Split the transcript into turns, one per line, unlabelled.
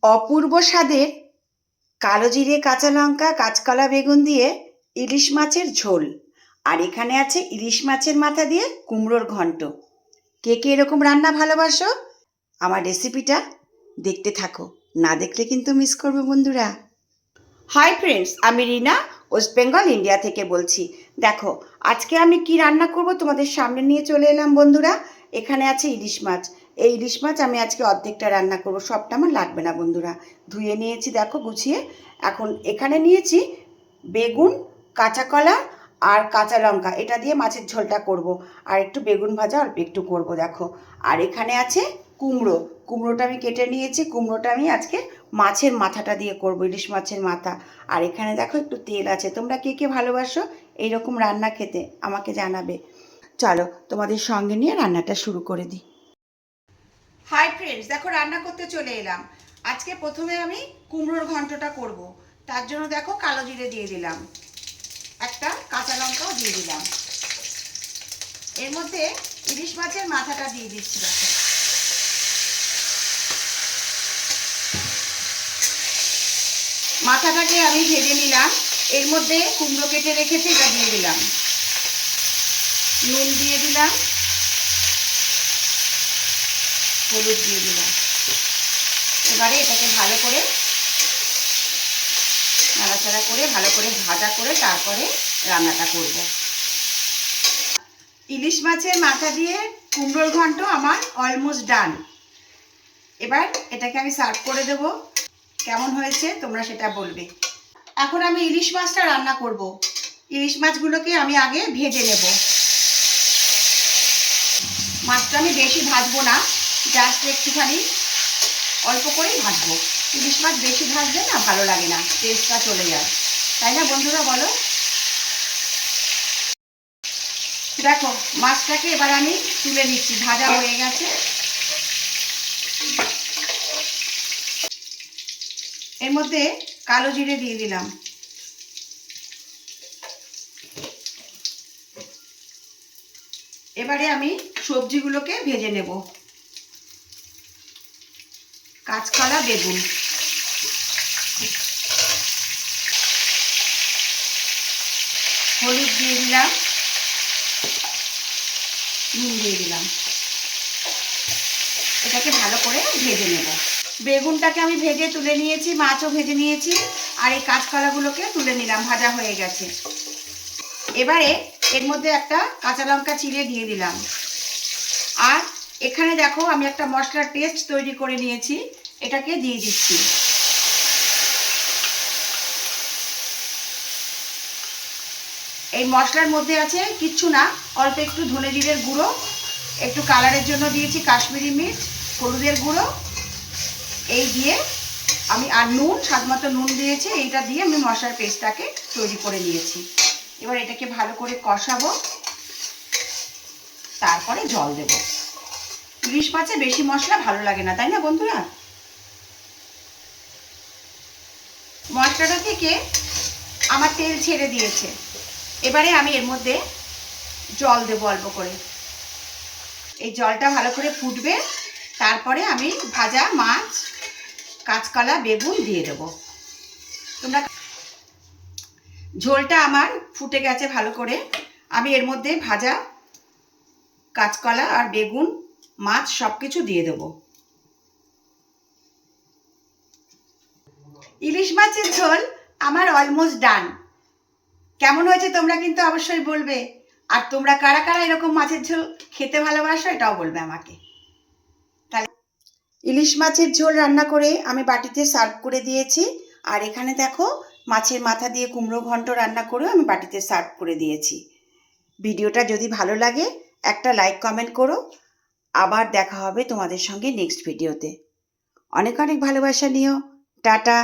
অপূর্ব স্বাদের কালো জিরে, কাঁচা লঙ্কা, কাঁচকলা, বেগুন দিয়ে ইলিশ মাছের ঝোল। আর এখানে আছে ইলিশ মাছের মাথা দিয়ে কুমড়োর ঘন্ট। কে কে এরকম রান্না ভালোবাসো? আমার রেসিপিটা দেখতে থাকো, না দেখলে কিন্তু মিস করবে বন্ধুরা। হাই ফ্রেন্ডস, আমি রিনা, ওয়েস্ট বেঙ্গল ইন্ডিয়া থেকে বলছি। দেখো আজকে আমি কি রান্না করব তোমাদের সামনে নিয়ে চলে এলাম বন্ধুরা। এখানে আছে ইলিশ মাছ। এই ইলিশ মাছ আমি আজকে অর্ধেকটা রান্না করব, সবটা আমার লাগবে না বন্ধুরা। ধুয়ে নিয়েছি দেখো গুছিয়ে। এখন এখানে নিয়েছি বেগুন, কাঁচা কলা আর কাঁচা লঙ্কা, এটা দিয়ে মাছের ঝোলটা করব। আর একটু বেগুন ভাজা অল্প একটু করব দেখো। আর এখানে আছে কুমড়ো। কুমড়োটা আমি কেটে নিয়েছি। কুমড়োটা আমি আজকে মাছের মাথাটা দিয়ে করব, ইলিশ মাছের মাথা। আর এখানে দেখো একটু তেল আছে। তোমরা কে কে ভালোবাসো এইরকম রান্না খেতে আমাকে জানাবে। চলো তোমাদের সঙ্গে নিয়ে রান্নাটা শুরু করে দিই। হাই ফ্রেন্ডস, দেখো রান্না করতে চলে এলাম। আজকে প্রথমে আমি কুমড়োর ঘন্টটা করব। তার জন্য দেখো কালো জিরে দিয়ে দিলাম, একটা কাঁচা লঙ্কাও দিয়ে দিলাম। এর মধ্যে ইলিশ মাছের মাথাটা দিয়ে দিচ্ছি দেখো। মাথাটাকে আমি ভেজে নিলাম। এর মধ্যে কুমড়ো কেটে রেখেছি, এটা দিয়ে দিলাম। নুন দিয়ে দিলাম, হলুদ দিয়ে দিলাম। এবারে এটাকে ভালো করে নাড়াচাড়া করে ভালো করে ভাজা করে তারপরে রান্নাটা করব। ইলিশ মাছের মাথা দিয়ে কুমড়োর ঘন্ট আমার অলমোস্ট ডান। এবার এটাকে আমি সার্ভ করে দেব। কেমন হয়েছে তোমরা সেটা বলবে। এখন আমি ইলিশ মাছটা রান্না করব। ইলিশ মাছগুলোকে আমি আগে ভেজে নেব। মাছটা আমি বেশি ভাজবো না, জাস্ট একটুখানি অল্প করেই ভাজবো। ইলিশ মাছ বেশি ভাজলে না ভালো লাগে না, টেস্টটা চলে যায়, তাই না বন্ধুরা বলো? দেখো মাছটাকে এবার আমি তুলে নিচ্ছি, ভাজা হয়ে গেছে। এর মধ্যে কালো জিরে দিয়ে দিলাম। এবারে আমি সবজিগুলোকে ভেজে নেব। কাঁচকলা, বেগুন, হলুদ দিয়ে দিলাম, নুন দিয়ে দিলাম। এটাকে ভালো করে ভেজে নেব। বেগুনটাকে আমি ভেজে তুলে নিয়েছি, মাছও ভেজে নিয়েছি। আর এই কাঁচকলাগুলোকে তুলে নিলাম, ভাজা হয়ে গেছে। এবারে এর মধ্যে একটা কাঁচা লঙ্কা চিড়ে দিয়ে দিলাম। আর এখানে দেখো আমি একটা মশলার পেস্ট তৈরি করে নিয়েছি, এটাকে দিয়ে দিচ্ছি। এই মশলার মধ্যে আছে কিচ্ছু না, অল্প একটু ধনে জিরের গুঁড়ো, একটু কালারের জন্য দিয়েছি কাশ্মীরি মির্চ, হলুদের গুঁড়ো, এই দিয়ে আমি আর নুন, স্বাদ মতো নুন দিয়েছি। এইটা দিয়ে আমি মশলার পেস্টটাকে তৈরি করে নিয়েছি। এবার এটাকে ভালো করে কষাবো, তারপরে জল দেব। ইলিশ মাছে বেশি মশলা ভালো লাগে না, তাই না বন্ধুরা? মশলাটা থেকে আমার তেল ছেড়ে দিয়েছে। এবারে আমি এর মধ্যে জল দেবো অল্প করে। এই জলটা ভালো করে ফুটবে, তারপরে আমি ভাজা মাছ, কাঁচকলা, বেগুন দিয়ে দেবো। তোমরা ঝোলটা আমার ফুটে গেছে ভালো করে। আমি এর মধ্যে ভাজা কাঁচকলা আর বেগুন, মাছ সব কিছু দিয়ে দেবো। ইলিশ মাছের ঝোল আমার অলমোস্ট ডান। কেমন হয়েছে তোমরা কিন্তু অবশ্যই বলবে। আর তোমরা কারা কারা এরকম মাছের ঝোল খেতে ভালোবাসো এটাও বলবে আমাকে। তাহলে ইলিশ মাছের ঝোল রান্না করে আমি বাটিতে সার্ভ করে দিয়েছি। আর এখানে দেখো মাছের মাথা দিয়ে কুমড়ো ঘন্ট রান্না করেও আমি বাটিতে সার্ভ করে দিয়েছি। ভিডিওটা যদি ভালো লাগে একটা লাইক কমেন্ট করো। আবার দেখা হবে তোমাদের সঙ্গে নেক্সট ভিডিওতে। অনেক অনেক ভালোবাসা নিও। টাটা।